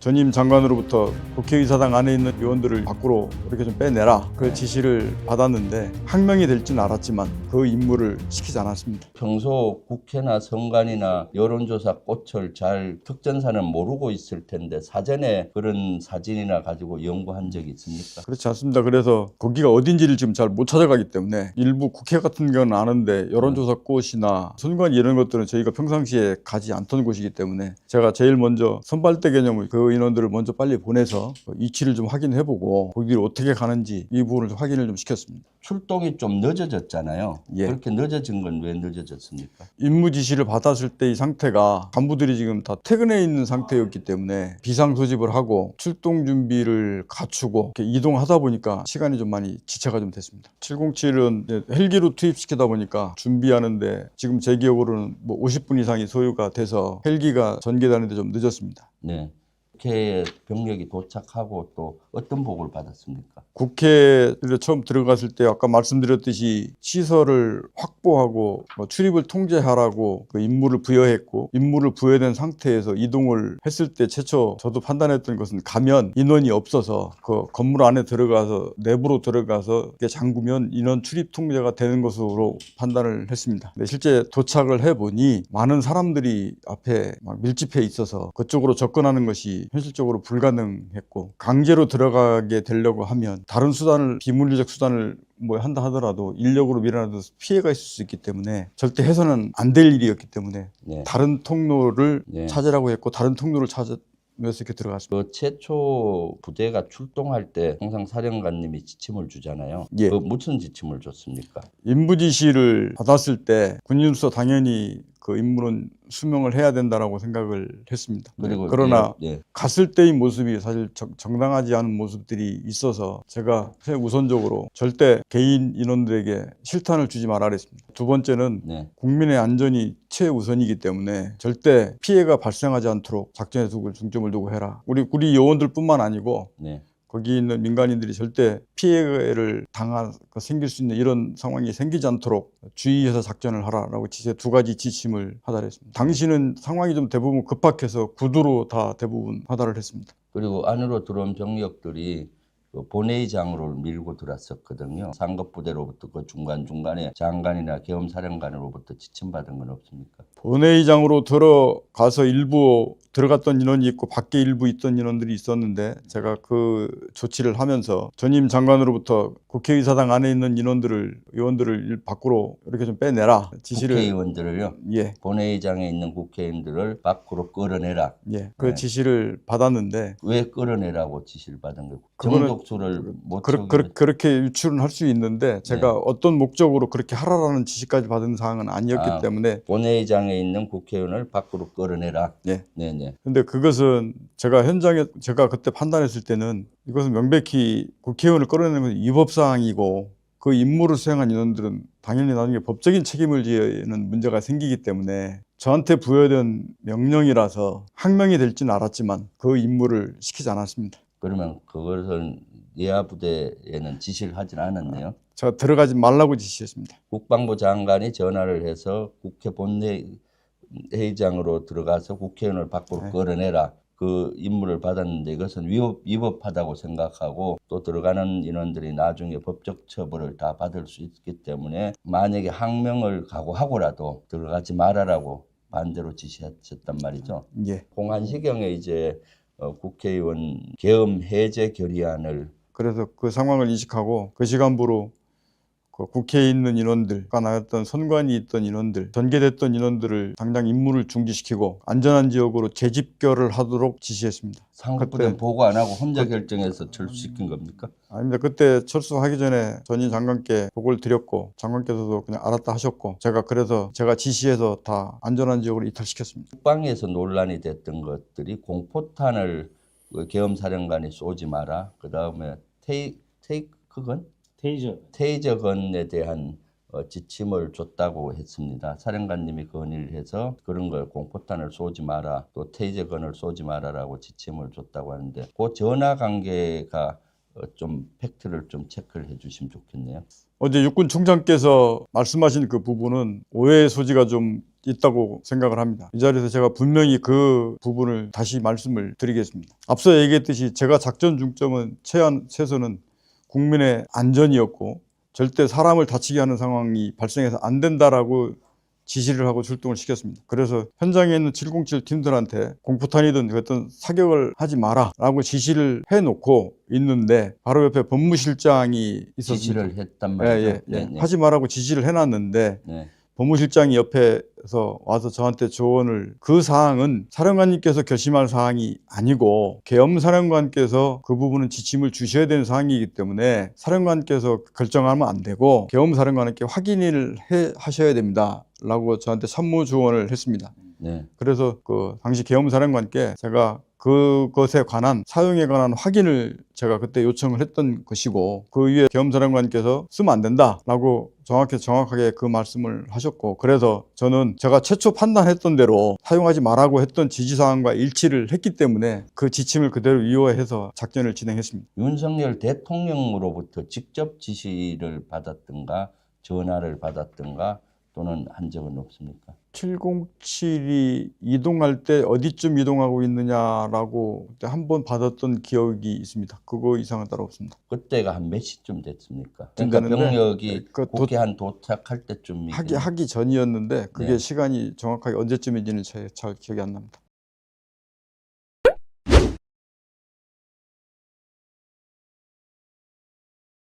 전임 장관으로부터 국회의사당 안에 있는 의원들을 밖으로 이렇게 좀 빼내라 그 지시를 받았는데 항명이 될지는 알았지만 그 임무를 시키지 않았습니다. 평소 국회나 선관위나 여론조사 꽃을 잘 특전사는 모르고 있을 텐데 사전에 그런 사진이나 가지고 연구한 적이 있습니까? 그렇지 않습니다. 그래서 거기가 어딘지를 지금 잘 못 찾아가기 때문에 일부 국회 같은 경우는 아는데 여론조사 꽃이나 선관위 이런 것들은 저희가 평상시에 가지 않던 곳이기 때문에 제가 제일 먼저 선발대 개념을 그 인원들을 먼저 빨리 보내서 위치를 좀 확인해보고 거기를 어떻게 가는지 이 부분을 좀 확인을 좀 시켰습니다. 출동이 좀 늦어졌잖아요. 예. 그렇게 늦어진 건 왜 늦어졌습니까? 임무 지시를 받았을 때 이 상태가 간부들이 지금 다 퇴근해 있는 상태였기 때문에 비상 소집을 하고 출동 준비를 갖추고 이렇게 이동하다 보니까 시간이 좀 많이 지체가 좀 됐습니다. 707은 헬기로 투입시키다 보니까 준비하는데 지금 제 기억으로는 뭐 50분 이상이 소요가 돼서 헬기가 전개되는데 좀 늦었습니다. 네. 국회에 병력이 도착하고 또 어떤 보고를 받았습니까? 국회에 처음 들어갔을 때 아까 말씀드렸듯이 시설을 확보하고 출입을 통제하라고 그 임무를 부여했고 임무를 부여된 상태에서 이동을 했을 때 최초 저도 판단했던 것은 가면 인원이 없어서 그 건물 안에 들어가서 내부로 들어가서 잠그면 인원 출입 통제가 되는 것으로 판단을 했습니다. 근데 실제 도착을 해보니 많은 사람들이 앞에 막 밀집해 있어서 그쪽으로 접근하는 것이 현실적으로 불가능했고 강제로 들어가게 되려고 하면 다른 수단을 비물리적 수단을 뭐 한다 하더라도 인력으로 밀어넣어서 피해가 있을 수 있기 때문에 절대 해서는 안 될 일이었기 때문에 네. 다른 통로를 네. 찾으라고 했고 다른 통로를 찾으면서 이렇게 들어갔습니다. 그 최초 부대가 출동할 때 항상 사령관님이 지침을 주잖아요. 예. 그 무슨 지침을 줬습니까? 임무 지시를 받았을 때 군인으로서 당연히 그 임무는 수명을 해야 된다라고 생각을 했습니다. 그리고 그러나 예. 갔을 때의 모습이 사실 정당하지 않은 모습들이 있어서 제가 우선적으로 절대 개인 인원들에게 실탄을 주지 말아 그랬습니다. 두 번째는 네. 국민의 안전이 최우선이기 때문에 절대 피해가 발생하지 않도록 작전에 중점을 두고 해라. 우리 요원들뿐만 아니고 네. 거기 있는 민간인들이 절대 피해를 생길 수 있는 이런 상황이 생기지 않도록 주의해서 작전을 하라라고 두 가지 지침을 하달을 했습니다. 당시는 상황이 좀 대부분 급박해서 구두로 다 대부분 하달을 했습니다. 그리고 안으로 들어온 병력들이 그 본회의장으로 밀고 들어왔었거든요. 상급 부대로부터 그 중간중간에 장관이나 계엄사령관으로부터 지침받은 건 없습니까? 본회의장으로 들어가서 일부 들어갔던 인원이 있고 밖에 일부 있던 인원들이 있었는데 제가 그 조치를 하면서 전임 장관으로부터 국회의사당 안에 있는 의원들을 밖으로 이렇게 좀 빼내라 지시를 국회의원들을요. 예. 본회의장에 있는 국회의원들을 밖으로 끌어내라. 예. 그 네. 지시를 받았는데 왜 끌어내라고 지시를 받은 거예요? 그거는 정독수를 못 채우기 그렇게 유출은 할 수 있는데 제가 어떤 목적으로 그렇게 하라라는 지시까지 받은 사항은 아니었기 때문에 본회의장에 있는 국회의원을 밖으로 끌어내라. 예. 네네. 근데 그것은 제가 그때 판단했을 때는 이것은 명백히 국회의원을 끌어내는 것은 위법사항이고 그 임무를 수행한 인원들은 당연히 나중에 법적인 책임을 지는 문제가 생기기 때문에 저한테 부여된 명령이라서 항명이 될지는 알았지만 그 임무를 시키지 않았습니다. 그러면 그것은 예하 부대에는 지시를 하진 않았네요. 제가 들어가지 말라고 지시했습니다. 국방부 장관이 전화를 해서 국회 본회의장으로 들어가서 국회의원을 밖으로 끌어내라. 그 임무를 받았는데 이것은 위법하다고 생각하고 또 들어가는 인원들이 나중에 법적 처벌을 다 받을 수 있기 때문에 만약에 항명을 각오하고라도 들어가지 말아라고 반대로 지시하셨단 말이죠. 예. 공안시경에 이제 국회의원 계엄 해제 결의안을 그래서 그 상황을 인식하고 그 시간부로 그 국회에 있는 인원들, 아까 나왔던 선관위 있던 인원들, 전개됐던 인원들을 당장 임무를 중지시키고 안전한 지역으로 재집결을 하도록 지시했습니다. 상급부대는 보고 안 하고 혼자 결정해서 철수시킨 겁니까? 아닙니다. 그때 철수하기 전에 전임 장관께 보고를 드렸고 장관께서도 그냥 알았다 하셨고 제가 지시해서 다 안전한 지역으로 이탈시켰습니다. 국방에서 논란이 됐던 것들이 공포탄을 계엄사령관이 쏘지 마라. 그 다음에 테이저건에 대한 지침을 줬다고 했습니다. 사령관님이 건의를 해서 그런 걸 공포탄을 쏘지 마라, 또 테이저건을 쏘지 마라라고 지침을 줬다고 하는데 그 전화 관계가 좀 팩트를 좀 체크를 해주시면 좋겠네요. 어제 육군 총장께서 말씀하신 그 부분은 오해의 소지가 좀 있다고 생각을 합니다. 이 자리에서 제가 분명히 그 부분을 다시 말씀을 드리겠습니다. 앞서 얘기했듯이 제가 작전 중점은 최소는 국민의 안전이었고 절대 사람을 다치게 하는 상황이 발생해서 안 된다라고 지시를 하고 출동을 시켰습니다. 그래서 현장에 있는 707 팀들한테 공포탄이든 어떤 사격을 하지 마라 라고 지시를 해놓고 있는데 바로 옆에 법무실장이 있었습니다. 지시를 했단 말이죠. 예. 하지 마라고 지시를 해놨는데 네. 법무실장이 옆에서 와서 저한테 조언을, 그 사항은 사령관님께서 결심할 사항이 아니고 계엄사령관께서 그 부분은 지침을 주셔야 되는 사항이기 때문에 사령관께서 결정하면 안 되고 계엄사령관께 확인을 하셔야 됩니다 라고 저한테 참모 조언을 했습니다. 네. 그래서 그 당시 계엄사령관께 제가 그것에 관한 사용에 관한 확인을 제가 그때 요청을 했던 것이고, 그 위에 계엄사령관께서 쓰면 안 된다라고 정확하게 그 말씀을 하셨고, 그래서 저는 제가 최초 판단했던 대로 사용하지 말라고 했던 지시사항과 일치를 했기 때문에 그 지침을 그대로 이용해서 작전을 진행했습니다. 윤석열 대통령으로부터 직접 지시를 받았든가 전화를 받았든가 또는 한 적은 없습니까? 707이 이동할 때 어디쯤 이동하고 있느냐라고 한 번 받았던 기억이 있습니다. 그거 이상은 따로 없습니다. 그때가 한 몇 시쯤 됐습니까? 그러니까 됐는데, 병력이 그 국회 한 도착할 때쯤 하기 전이었는데 그게 네. 시간이 정확하게 언제쯤인지는 잘 기억이 안 납니다.